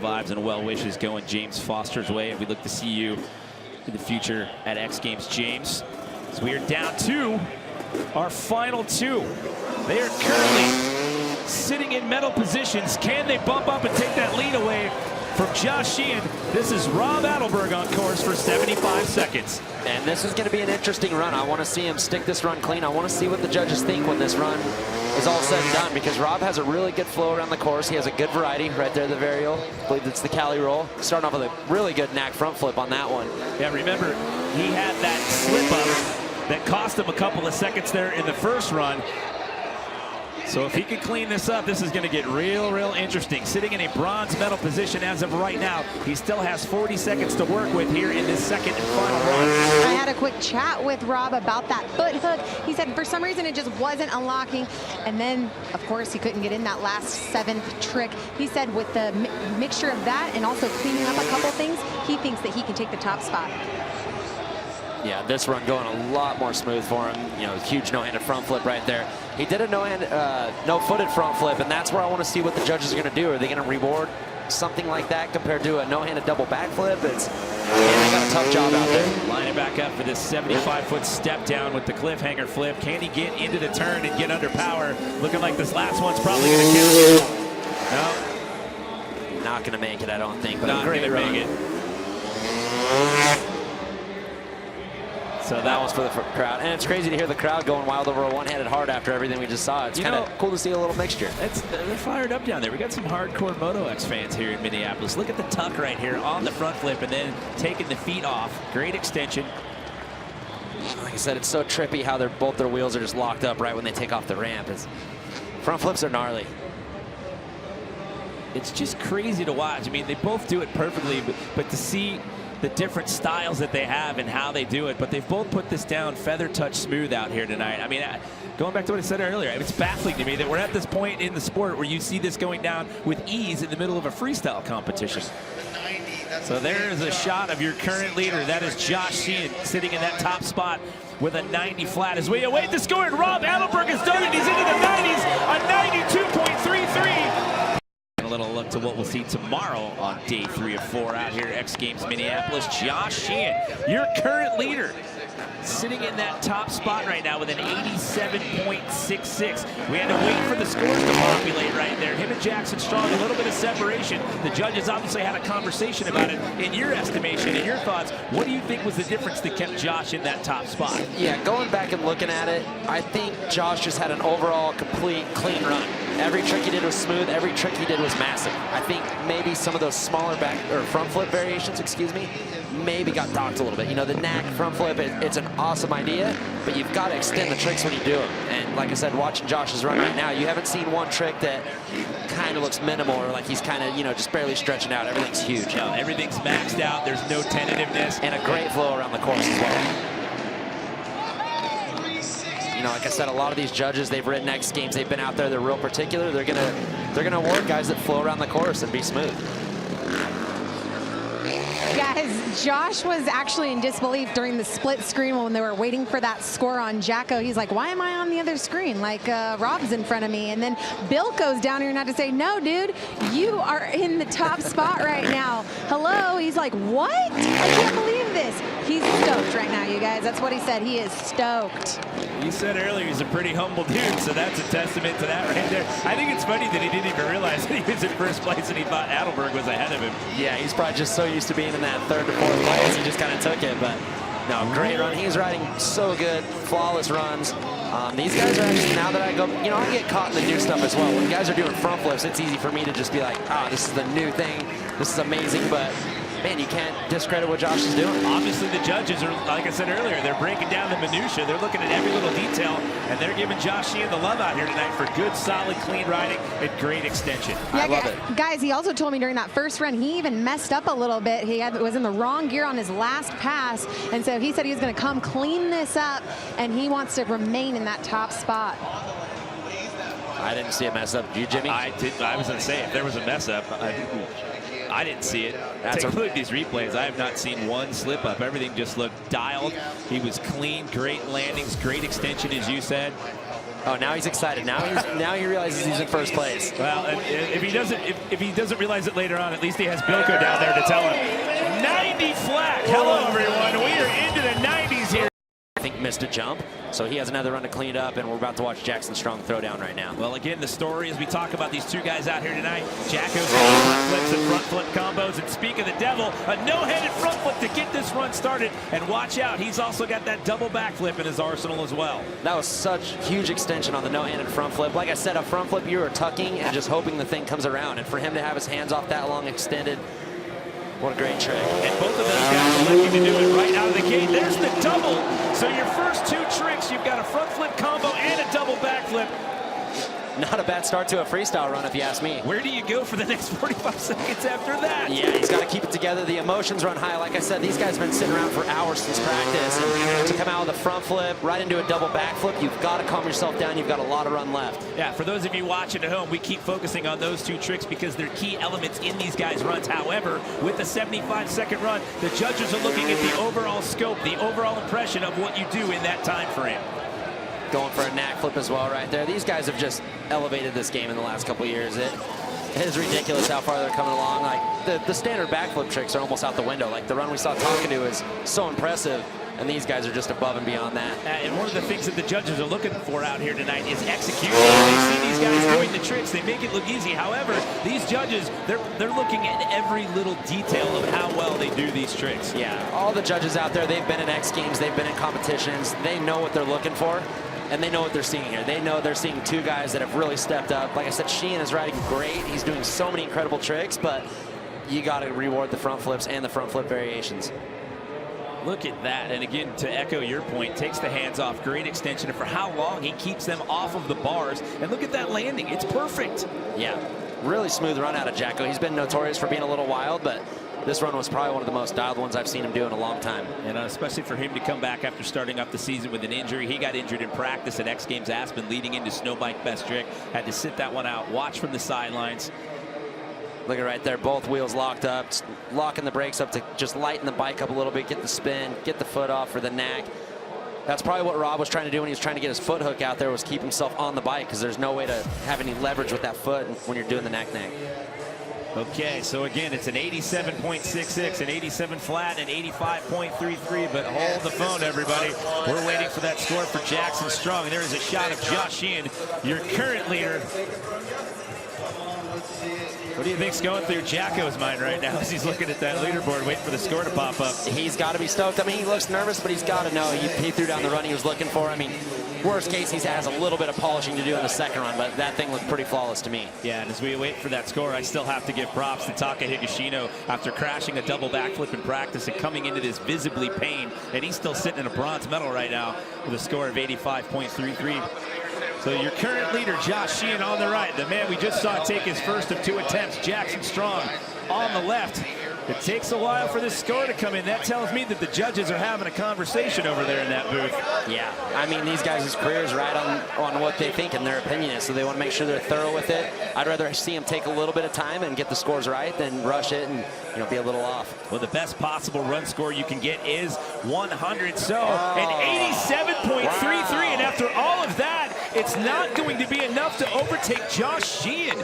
Vibes and well wishes going James Foster's way, and we look to see you in the future at X Games, James. As we are down to our final two. They are currently sitting in medal positions. Can they bump up and take that lead away from Josh Sheehan? This is Rob Adelberg on course for 75 seconds. And this is going to be an interesting run. I want to see him stick this run clean. I want to see what the judges think when this run is all said and done, because Rob has a really good flow around the course. He has a good variety right there, the varial. I believe it's the Cali roll. Starting off with a really good knack front flip on that one. Yeah, remember, he had that slip up that cost him a couple of seconds there in the first run. So if he can clean this up, this is going to get real interesting. Sitting in a bronze medal position as of right now. He still has 40 seconds to work with here in this second and final run. I had a quick chat with Rob about that foot hook. He said for some reason it just wasn't unlocking. And then, of course, he couldn't get in that last 7th trick. He said with the mixture of that and also cleaning up a couple things, he thinks that he can take the top spot. Yeah, this run going a lot more smooth for him. You know, huge no-handed front flip right there. He did a no-footed front flip, and that's where I want to see what the judges are going to do. Are they going to reward something like that compared to a no-handed double backflip? They got a tough job out there. Line it back up for this 75-foot step down with the cliffhanger flip. Can he get into the turn and get under power? Looking like this last one's probably going to count. No. Not going to make it, I don't think. But Not a great run. make it. So that was for the crowd. And it's crazy to hear the crowd going wild over a one-handed hard after everything we just saw. It's kind of cool to see a little mixture. They're fired up down there. We got some hardcore Moto X fans here in Minneapolis. Look at the tuck right here on the front flip and then taking the feet off. Great extension. Like I said, it's so trippy how both their wheels are just locked up right when they take off the ramp. Front flips are gnarly. It's just crazy to watch. I mean, they both do it perfectly, but to see the different styles that they have and how they do it, but they've both put this down feather touch smooth out here tonight. I mean, going back to what I said earlier, it's baffling to me that we're at this point in the sport where you see this going down with ease in the middle of a freestyle competition. So there is a shot of your current leader. That is Josh Sheehan sitting in that top spot with a 90 flat. As we await the score, and Rob Adelberg has done it. He's into the 90s, a 92.33. A little look to what we'll see tomorrow on day 3 of 4 out here at X Games Minneapolis. Josh Sheehan, your current leader, sitting in that top spot right now with an 87.66. We had to wait for the scores to populate right there. Him and Jackson Strong, a little bit of separation. The judges obviously had a conversation about it. In your estimation, in your thoughts, what do you think was the difference that kept Josh in that top spot? Yeah, going back and looking at it, I think Josh just had an overall complete clean run. Every trick he did was smooth. Every trick he did was massive. I think maybe some of those smaller front flip variations, maybe got docked a little bit. You know, the knack front flip, it's an awesome idea, but you've got to extend the tricks when you do them. And like I said, watching Josh's run right now, you haven't seen one trick that kind of looks minimal or like he's kind of, you know, just barely stretching out. Everything's huge. No, everything's maxed out. There's no tentativeness. And a great flow around the course as well. You know, like I said, a lot of these judges, they've ridden X Games, they've been out there, they're real particular. They're gonna award guys that flow around the course and be smooth. Guys, Josh was actually in disbelief during the split screen when they were waiting for that score on Jacko. He's like, why am I on the other screen? Like, Rob's in front of me. And then Bill goes down here and had to say, no, dude, you are in the top spot right now. Hello? He's like, what? I can't believe this. He's stoked right now, you guys. That's what he said. He is stoked. You said earlier he's a pretty humble dude, so that's a testament to that right there. I think it's funny that he didn't even realize that he was in first place and he thought Adelberg was ahead of him. Yeah, he's probably just so used to being in that 3rd to 4th place, he just kind of took it. But no, great run. He's riding so good, flawless runs. These guys are actually, now that I go, you know, I get caught in the new stuff as well. When guys are doing front flips, it's easy for me to just be like, this is the new thing. This is amazing, but man, you can't discredit what Josh is doing. Obviously, the judges are, like I said earlier, they're breaking down the minutia. They're looking at every little detail, and they're giving Josh Sheehan the love out here tonight for good, solid, clean riding and great extension. Yeah, I love it. Guys, he also told me during that first run, he even messed up a little bit. He was in the wrong gear on his last pass, and so he said he was going to come clean this up, and he wants to remain in that top spot. I didn't see a mess up. Did you, Jimmy? I was going to say, if there was a mess up, I didn't see it. Take a look at these replays. I have not seen one slip up. Everything just looked dialed. He was clean, great landings, great extension, as you said. Oh, now he's excited. Now he realizes he's in first place. Well, if he doesn't realize it later on, at least he has Bilko down there to tell him. 90 flat. Hello, everyone. We are into the 90s here. I think missed a jump, so he has another run to clean it up, and we're about to watch Jackson Strong throw down right now. Well, again, the story as we talk about these two guys out here tonight, Jacko's front flips and front flip combos, and speak of the devil, a no-headed front flip to get this run started, and watch out, he's also got that double backflip in his arsenal as well. That was such huge extension on the no-handed front flip. Like I said, a front flip, you were tucking and just hoping the thing comes around, and for him to have his hands off that long extended, what a great trick. And both of those guys are looking to do it right out of the gate. There's the double. So your first two tricks, you've got a front flip combo and a double backflip. Not a bad start to a freestyle run, if you ask me. Where do you go for the next 45 seconds after that? Yeah, he's got to keep it together. The emotions run high. Like I said, these guys have been sitting around for hours since practice. And to come out with a front flip, right into a double backflip, you've got to calm yourself down. You've got a lot of run left. Yeah, for those of you watching at home, we keep focusing on those two tricks because they're key elements in these guys' runs. However, with the 75-second run, the judges are looking at the overall scope, the overall impression of what you do in that time frame. Going for a knack flip as well right there. These guys have just elevated this game in the last couple years. It is ridiculous how far they're coming along. Like the standard backflip tricks are almost out the window. Like the run we saw Tonka do is so impressive, and these guys are just above and beyond that. And one of the things that the judges are looking for out here tonight is execution. They see these guys doing the tricks, they make it look easy. However, these judges, they're looking at every little detail of how well they do these tricks. Yeah, all the judges out there, they've been in X Games, they've been in competitions, they know what they're looking for. And they know what they're seeing here. They know they're seeing two guys that have really stepped up. Like I said, Sheehan is riding great. He's doing so many incredible tricks, but you got to reward the front flips and the front flip variations. Look at that. And again, to echo your point, takes the hands off. Great extension. And for how long he keeps them off of the bars. And look at that landing. It's perfect. Yeah, really smooth run out of Jacko. He's been notorious for being a little wild, but this run was probably one of the most dialed ones I've seen him do in a long time. And especially for him to come back after starting off the season with an injury. He got injured in practice at X Games Aspen leading into Snowbike Best Trick. Had to sit that one out, watch from the sidelines. Look at right there, both wheels locked up, locking the brakes up to just lighten the bike up a little bit, get the spin, get the foot off for the knack. That's probably what Rob was trying to do when he was trying to get his foot hook out there, was keep himself on the bike, because there's no way to have any leverage with that foot when you're doing the knack. Okay, so again, it's an 87.66, an 87 flat, and 85.33, but hold the phone, everybody. We're waiting for that score for Jackson Strong. There is a shot of Josh Sheehan, your current leader. What do you think's going through Jacko's mind right now as he's looking at that leaderboard, waiting for the score to pop up? He's got to be stoked. I mean, he looks nervous, but he's got to know he threw down the run he was looking for. I mean, worst case, he has a little bit of polishing to do in the second run, but that thing looked pretty flawless to me. Yeah, and as we wait for that score, I still have to give props to Taka Higashino after crashing a double backflip in practice and coming into this visibly pain, and he's still sitting in a bronze medal right now with a score of 85.33. So your current leader, Josh Sheehan, on the right. The man we just saw take his first of two attempts, Jackson Strong, on the left. It takes a while for this score to come in. That tells me that the judges are having a conversation over there in that booth. Yeah, I mean, these guys' careers right on what they think and their opinion is, so they want to make sure they're thorough with it. I'd rather see them take a little bit of time and get the scores right than rush it and be a little off. Well, the best possible run score you can get is 100. So an 87.33, and after all of that, it's not going to be enough to overtake Josh Sheehan.